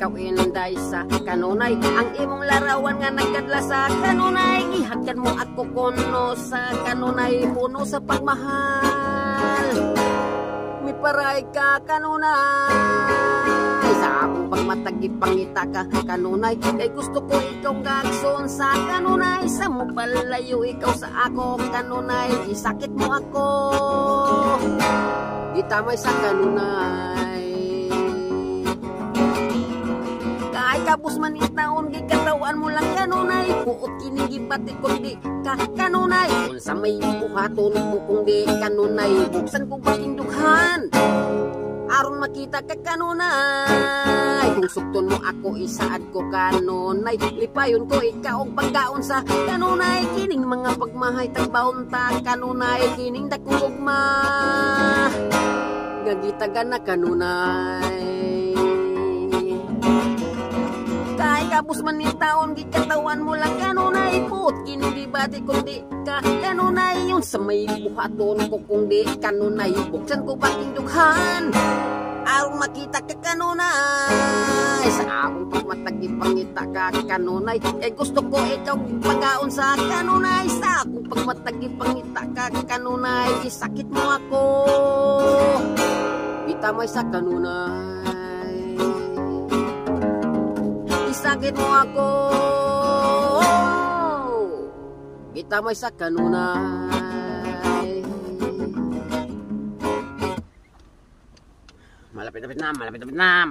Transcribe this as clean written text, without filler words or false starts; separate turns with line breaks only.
ikaw inday sa kanunay. Ang imong larawan nga nagkadla sa kanunay. Ihagkan mo ako kuno sa kanunay. Puno sa pagmahal, may paray ka kanunay. Sa akong pagmatagi pangita ka kanunay. Kay gusto ko ikaw gagson sa kanunay. Sa mo palayo ikaw sa ako kanunay. Isakit mo ako, itamay sa kanunay. Kahit kapos man itaon, gikatawan mo lang kanunay. Puot kinigi pati kundi ka kanunay. Kung sa may buhaton mo kung di kanunay. Buksan ko baking dughan aron makita ka kanunay. Kung sukton mo ako, isaad ko kanunay. Lipayon ko ikaw og pagkaon sa kanunay. Kining mga pagmahay tagbaon ta kanunay. Kining dakong ugma gagitagan na kanunay. Kahit kapos man ni taon, gikatawan mo lang kanunay. Put kining di bati kundi ka kanunay. Yung sa may buhaton ko kung di kanunay. Buksan ko baking dughan aron makita ka kanunay. Sa akong pagmatagi pangita ka kanunay. Kay gusto ko ikaw pagkaon sa kanunay. Sa akong pagmatagi pangita ka kanunay. Isakit mo ako, itamay sa kanunay. Isakit mo ako, itamay sa kanunay. Malapit na.